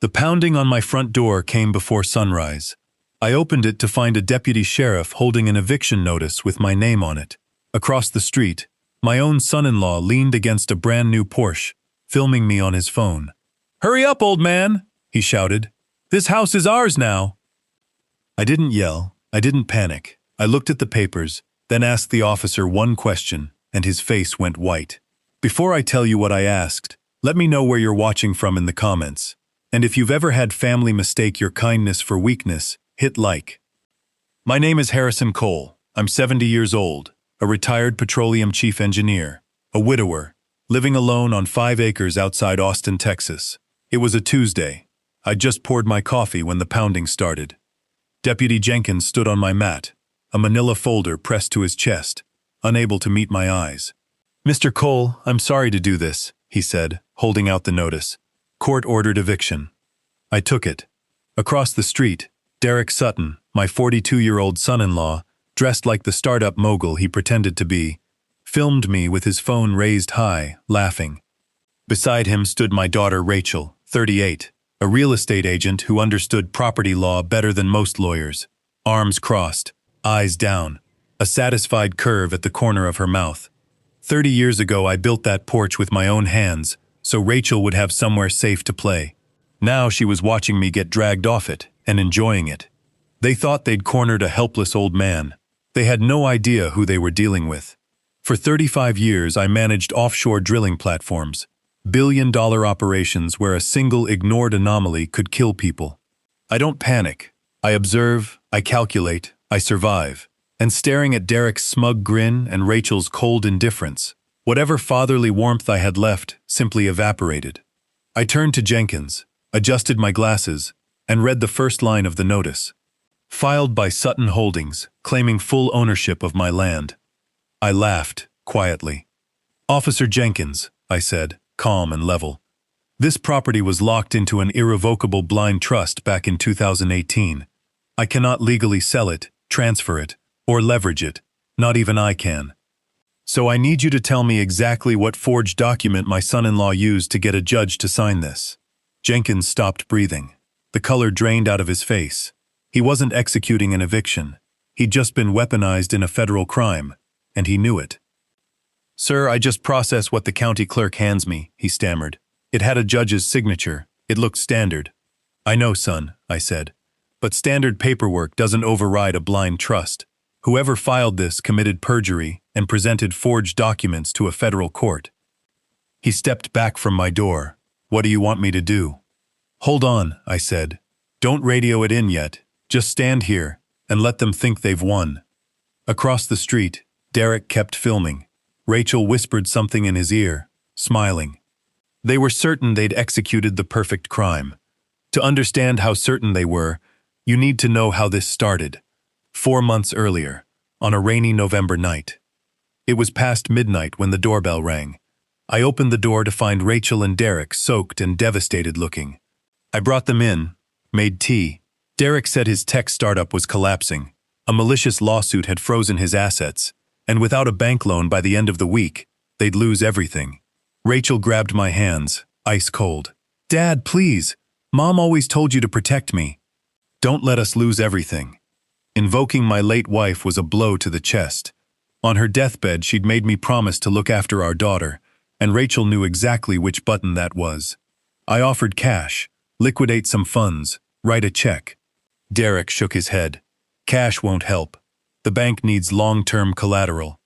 The pounding on my front door came before sunrise. I opened it to find a deputy sheriff holding an eviction notice with my name on it. Across the street, my own son-in-law leaned against a brand-new Porsche, filming me on his phone. "Hurry up, old man," he shouted. "This house is ours now." I didn't yell. I didn't panic. I looked at the papers, then asked the officer one question, and his face went white. Before I tell you what I asked, let me know where you're watching from in the comments. And if you've ever had family mistake your kindness for weakness, hit like. My name is Harrison Cole. I'm 70 years old, a retired petroleum chief engineer, a widower, living alone on 5 acres outside Austin, Texas. It was a Tuesday. I'd just poured my coffee when the pounding started. Deputy Jenkins stood on my mat, a manila folder pressed to his chest, unable to meet my eyes. "Mr. Cole, I'm sorry to do this," he said, holding out the notice. "Court-ordered eviction." I took it. Across the street, Derek Sutton, my 42-year-old son-in-law, dressed like the startup mogul he pretended to be, filmed me with his phone raised high, laughing. Beside him stood my daughter Rachel, 38, a real estate agent who understood property law better than most lawyers. Arms crossed, eyes down, a satisfied curve at the corner of her mouth. 30 years ago I built that porch with my own hands, so Rachel would have somewhere safe to play. Now she was watching me get dragged off it and enjoying it. They thought they'd cornered a helpless old man. They had no idea who they were dealing with. For 35 years I managed offshore drilling platforms, billion-dollar operations where a single ignored anomaly could kill people. I don't panic. I observe, I calculate, I survive. And staring at Derek's smug grin and Rachel's cold indifference, whatever fatherly warmth I had left simply evaporated. I turned to Jenkins, adjusted my glasses, and read the first line of the notice. Filed by Sutton Holdings, claiming full ownership of my land. I laughed, quietly. "Officer Jenkins," I said, calm and level. "This property was locked into an irrevocable blind trust back in 2018. I cannot legally sell it, transfer it, or leverage it. Not even I can. So I need you to tell me exactly what forged document my son-in-law used to get a judge to sign this." Jenkins stopped breathing. The color drained out of his face. He wasn't executing an eviction. He'd just been weaponized in a federal crime, and he knew it. "Sir, I just process what the county clerk hands me," he stammered. "It had a judge's signature. It looked standard." "I know, son," I said. "But standard paperwork doesn't override a blind trust. Whoever filed this committed perjury and presented forged documents to a federal court." He stepped back from my door. "What do you want me to do?" "Hold on," I said. "Don't radio it in yet. Just stand here and let them think they've won." Across the street, Derek kept filming. Rachel whispered something in his ear, smiling. They were certain they'd executed the perfect crime. To understand how certain they were, you need to know how this started. 4 months earlier, on a rainy November night. It was past midnight when the doorbell rang. I opened the door to find Rachel and Derek soaked and devastated looking. I brought them in, made tea. Derek said his tech startup was collapsing. A malicious lawsuit had frozen his assets, and without a bank loan by the end of the week, they'd lose everything. Rachel grabbed my hands, ice cold. "Dad, please. Mom always told you to protect me. Don't let us lose everything." Invoking my late wife was a blow to the chest. On her deathbed, she'd made me promise to look after our daughter, and Rachel knew exactly which button that was. I offered cash, liquidate some funds, write a check. Derek shook his head. "Cash won't help. The bank needs long-term collateral.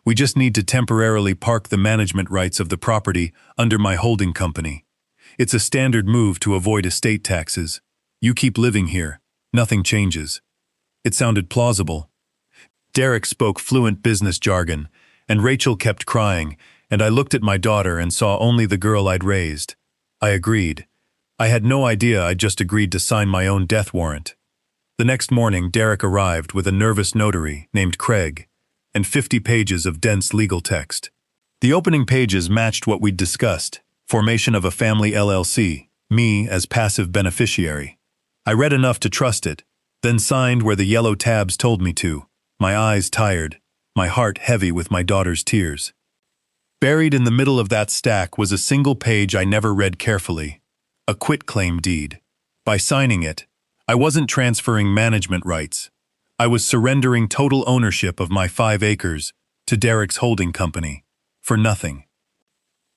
We just need to temporarily park the management rights of the property under my holding company. It's a standard move to avoid estate taxes. You keep living here. Nothing changes." It sounded plausible. Derek spoke fluent business jargon, and Rachel kept crying, and I looked at my daughter and saw only the girl I'd raised. I agreed. I had no idea I'd just agreed to sign my own death warrant. The next morning, Derek arrived with a nervous notary named Craig and 50 pages of dense legal text. The opening pages matched what we'd discussed: formation of a family LLC, me as passive beneficiary. I read enough to trust it, then signed where the yellow tabs told me to, my eyes tired, my heart heavy with my daughter's tears. Buried in the middle of that stack was a single page I never read carefully. a quitclaim deed. By signing it, I wasn't transferring management rights. I was surrendering total ownership of my 5 acres to Derek's holding company, for nothing.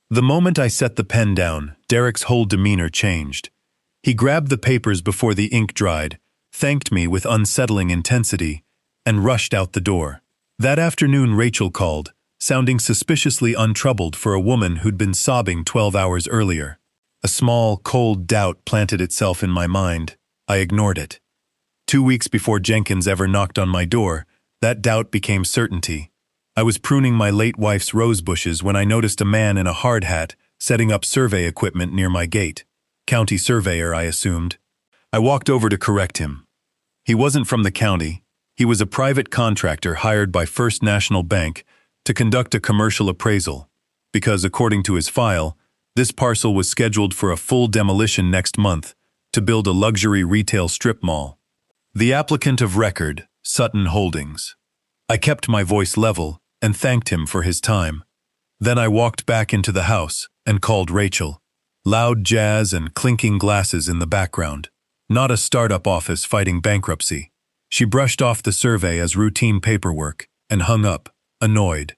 The moment I set the pen down, Derek's whole demeanor changed. He grabbed the papers before the ink dried, thanked me with unsettling intensity, and rushed out the door. That afternoon Rachel called, sounding suspiciously untroubled for a woman who'd been sobbing 12 hours earlier. A small, cold doubt planted itself in my mind. I ignored it. 2 weeks before Jenkins ever knocked on my door, that doubt became certainty. I was pruning my late wife's rose bushes when I noticed a man in a hard hat setting up survey equipment near my gate. County surveyor, I assumed. I walked over to correct him. He wasn't from the county. He was a private contractor hired by First National Bank to conduct a commercial appraisal, because according to his file, this parcel was scheduled for a full demolition next month to build a luxury retail strip mall. The applicant of record, Sutton Holdings. I kept my voice level and thanked him for his time. Then I walked back into the house and called Rachel. Loud jazz and clinking glasses in the background. Not a startup office fighting bankruptcy. She brushed off the survey as routine paperwork and hung up, annoyed.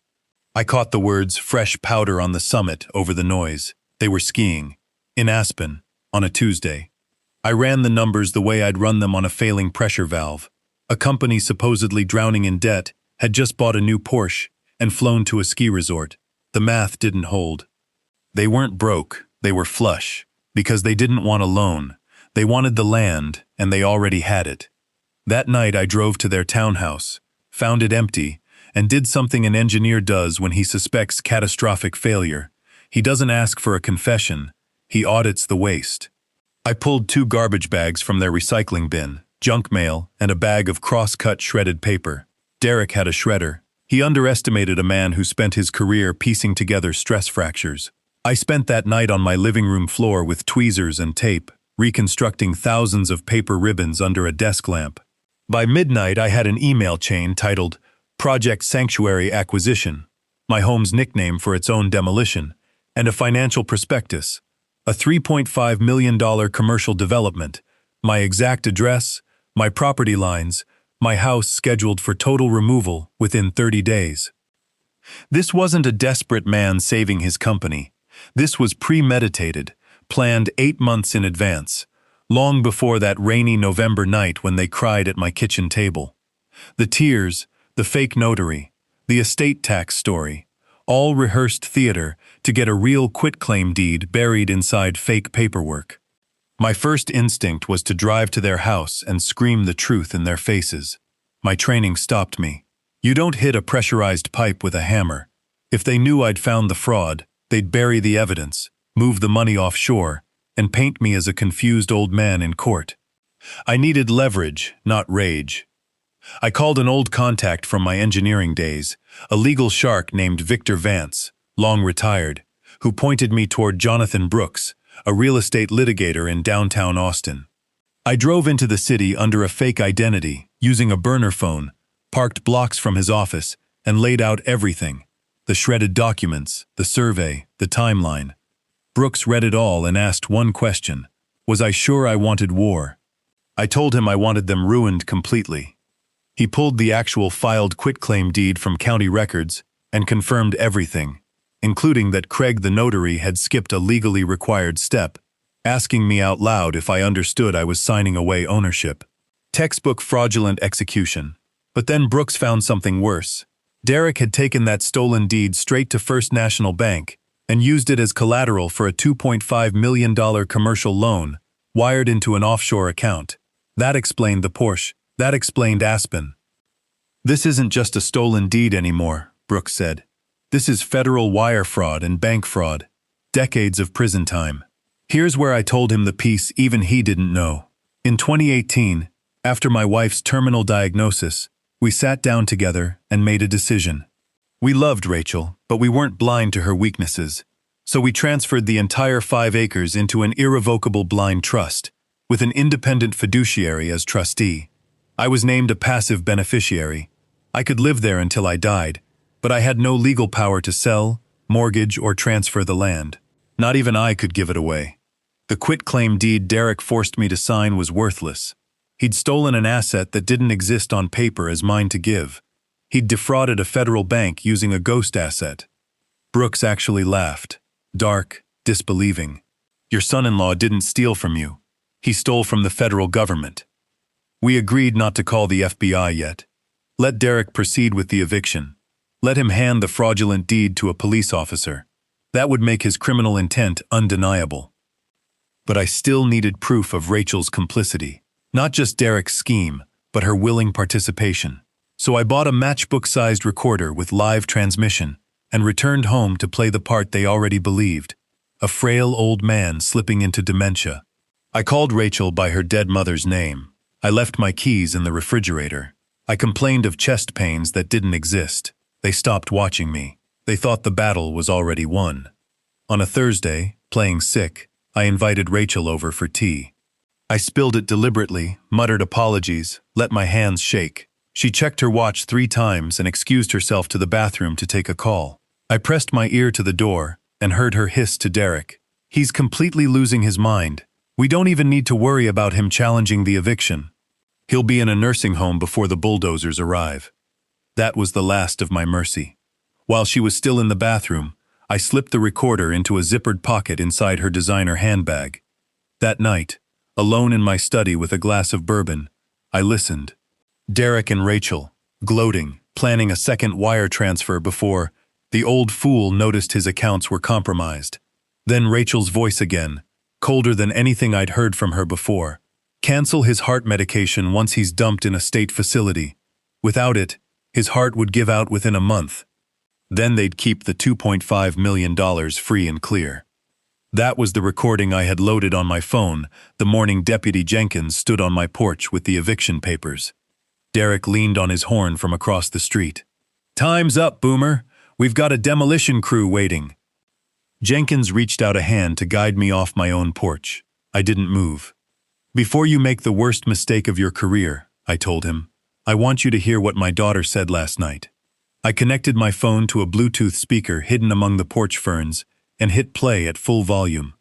I caught the words "fresh powder on the summit" over the noise. They were skiing. In Aspen, on a Tuesday. I ran the numbers the way I'd run them on a failing pressure valve. A company supposedly drowning in debt had just bought a new Porsche and flown to a ski resort. The math didn't hold. They weren't broke, they were flush, because they didn't want a loan. They wanted the land, and they already had it. That night I drove to their townhouse, found it empty, and did something an engineer does when he suspects catastrophic failure. He doesn't ask for a confession, he audits the waste. I pulled 2 garbage bags from their recycling bin, junk mail, and a bag of cross-cut shredded paper. Derek had a shredder. He underestimated a man who spent his career piecing together stress fractures. I spent that night on my living room floor with tweezers and tape, reconstructing thousands of paper ribbons under a desk lamp. By midnight, I had an email chain titled Project Sanctuary Acquisition, my home's nickname for its own demolition, and a financial prospectus, a $3.5 million commercial development, my exact address, my property lines, my house scheduled for total removal within 30 days. This wasn't a desperate man saving his company. This was premeditated, planned 8 months in advance, long before that rainy November night when they cried at my kitchen table. The tears, the fake notary, the estate tax story, all rehearsed theater to get a real quitclaim deed buried inside fake paperwork. My first instinct was to drive to their house and scream the truth in their faces. My training stopped me. You don't hit a pressurized pipe with a hammer. If they knew I'd found the fraud, they'd bury the evidence, move the money offshore, and paint me as a confused old man in court. I needed leverage, not rage. I called an old contact from my engineering days, a legal shark named Victor Vance, long retired, who pointed me toward Jonathan Brooks, a real estate litigator in downtown Austin. I drove into the city under a fake identity, using a burner phone, parked blocks from his office, and laid out everything: the shredded documents, the survey, the timeline. Brooks read it all and asked one question: was I sure I wanted war? I told him I wanted them ruined completely. He pulled the actual filed quitclaim deed from county records and confirmed everything, including that Craig the notary had skipped a legally required step, asking me out loud if I understood I was signing away ownership. Textbook fraudulent execution. But then Brooks found something worse. Derek had taken that stolen deed straight to First National Bank and used it as collateral for a $2.5 million commercial loan, wired into an offshore account. That explained the Porsche. That explained Aspen. This isn't just a stolen deed anymore, Brooks said. This is federal wire fraud and bank fraud. Decades of prison time. Here's where I told him the piece even he didn't know. In 2018, after my wife's terminal diagnosis, we sat down together and made a decision. We loved Rachel, but we weren't blind to her weaknesses. So we transferred the entire 5 acres into an irrevocable blind trust, with an independent fiduciary as trustee. I was named a passive beneficiary. I could live there until I died, but I had no legal power to sell, mortgage, or transfer the land. Not even I could give it away. The quitclaim deed Derek forced me to sign was worthless. He'd stolen an asset that didn't exist on paper as mine to give. He'd defrauded a federal bank using a ghost asset. Brooks actually laughed, dark, disbelieving. Your son-in-law didn't steal from you. He stole from the federal government. We agreed not to call the FBI yet. Let Derek proceed with the eviction. Let him hand the fraudulent deed to a police officer. That would make his criminal intent undeniable. But I still needed proof of Rachel's complicity. Not just Derek's scheme, but her willing participation. So I bought a matchbook-sized recorder with live transmission and returned home to play the part they already believed, a frail old man slipping into dementia. I called Rachel by her dead mother's name. I left my keys in the refrigerator. I complained of chest pains that didn't exist. They stopped watching me. They thought the battle was already won. On a Thursday, playing sick, I invited Rachel over for tea. I spilled it deliberately, muttered apologies, let my hands shake. She checked her watch 3 times and excused herself to the bathroom to take a call. I pressed my ear to the door and heard her hiss to Derek. He's completely losing his mind. We don't even need to worry about him challenging the eviction. He'll be in a nursing home before the bulldozers arrive. That was the last of my mercy. While she was still in the bathroom, I slipped the recorder into a zippered pocket inside her designer handbag. That night, alone in my study with a glass of bourbon, I listened. Derek and Rachel, gloating, planning a second wire transfer before the old fool noticed his accounts were compromised. Then Rachel's voice again, colder than anything I'd heard from her before. Cancel his heart medication once he's dumped in a state facility. Without it, his heart would give out within a month. Then they'd keep the $2.5 million free and clear. That was the recording I had loaded on my phone the morning Deputy Jenkins stood on my porch with the eviction papers. Derek leaned on his horn from across the street. Time's up, Boomer. We've got a demolition crew waiting. Jenkins reached out a hand to guide me off my own porch. I didn't move. Before you make the worst mistake of your career, I told him, I want you to hear what my daughter said last night. I connected my phone to a Bluetooth speaker hidden among the porch ferns and hit play at full volume.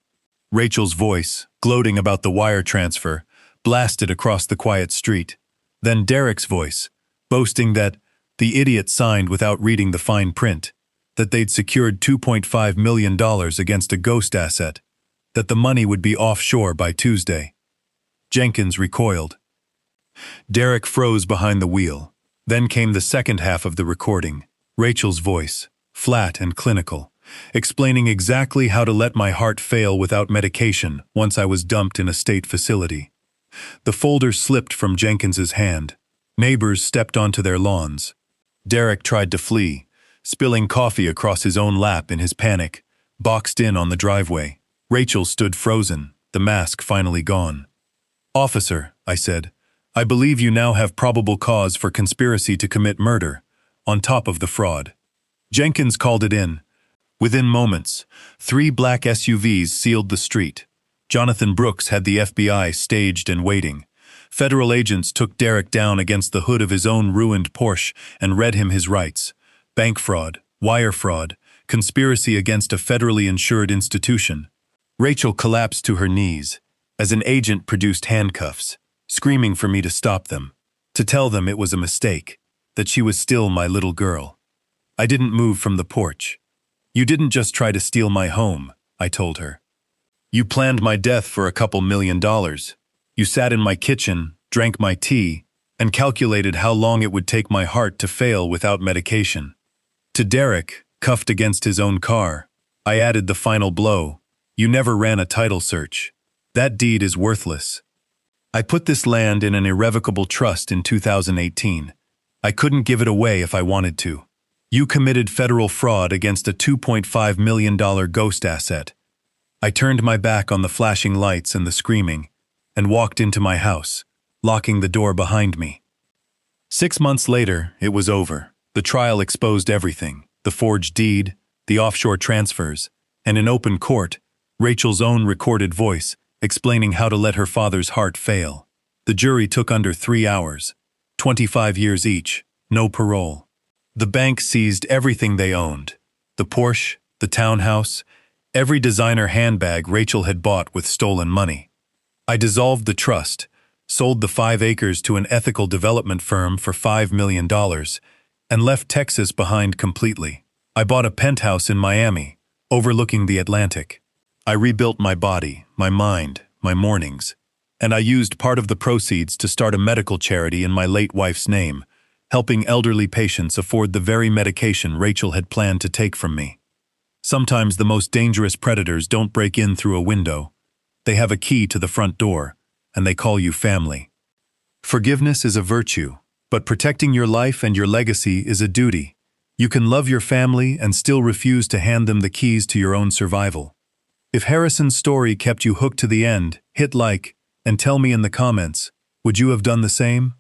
Rachel's voice, gloating about the wire transfer, blasted across the quiet street. Then Derek's voice, boasting that the idiot signed without reading the fine print, that they'd secured $2.5 million against a ghost asset, that the money would be offshore by Tuesday. Jenkins recoiled. Derek froze behind the wheel. Then came the second half of the recording, Rachel's voice, flat and clinical, explaining exactly how to let my heart fail without medication once I was dumped in a state facility. The folder slipped from Jenkins's hand. Neighbors stepped onto their lawns. Derek tried to flee, spilling coffee across his own lap in his panic, boxed in on the driveway. Rachel stood frozen, the mask finally gone. Officer, I said, I believe you now have probable cause for conspiracy to commit murder, on top of the fraud. Jenkins called it in. Within moments, 3 black SUVs sealed the street. Jonathan Brooks had the FBI staged and waiting. Federal agents took Derek down against the hood of his own ruined Porsche and read him his rights. Bank fraud, wire fraud, conspiracy against a federally insured institution. Rachel collapsed to her knees as an agent produced handcuffs, screaming for me to stop them, to tell them it was a mistake, that she was still my little girl. I didn't move from the porch. You didn't just try to steal my home, I told her. You planned my death for a couple $1 million. You sat in my kitchen, drank my tea, and calculated how long it would take my heart to fail without medication. To Derek, cuffed against his own car, I added the final blow. You never ran a title search. That deed is worthless. I put this land in an irrevocable trust in 2018. I couldn't give it away if I wanted to. You committed federal fraud against a $2.5 million ghost asset. I turned my back on the flashing lights and the screaming, and walked into my house, locking the door behind me. 6 months later, it was over. The trial exposed everything, the forged deed, the offshore transfers, and in open court, Rachel's own recorded voice explaining how to let her father's heart fail. The jury took under 3 hours, 25 years each, no parole. The bank seized everything they owned, the Porsche, the townhouse, Every designer handbag Rachel had bought with stolen money. I dissolved the trust, sold the 5 acres to an ethical development firm for $5 million, and left Texas behind completely. I bought a penthouse in Miami, overlooking the Atlantic. I rebuilt my body, my mind, my mornings, and I used part of the proceeds to start a medical charity in my late wife's name, helping elderly patients afford the very medication Rachel had planned to take from me. Sometimes the most dangerous predators don't break in through a window. They have a key to the front door, and they call you family. Forgiveness is a virtue, but protecting your life and your legacy is a duty. You can love your family and still refuse to hand them the keys to your own survival. If Harrison's story kept you hooked to the end, hit like and tell me in the comments, would you have done the same?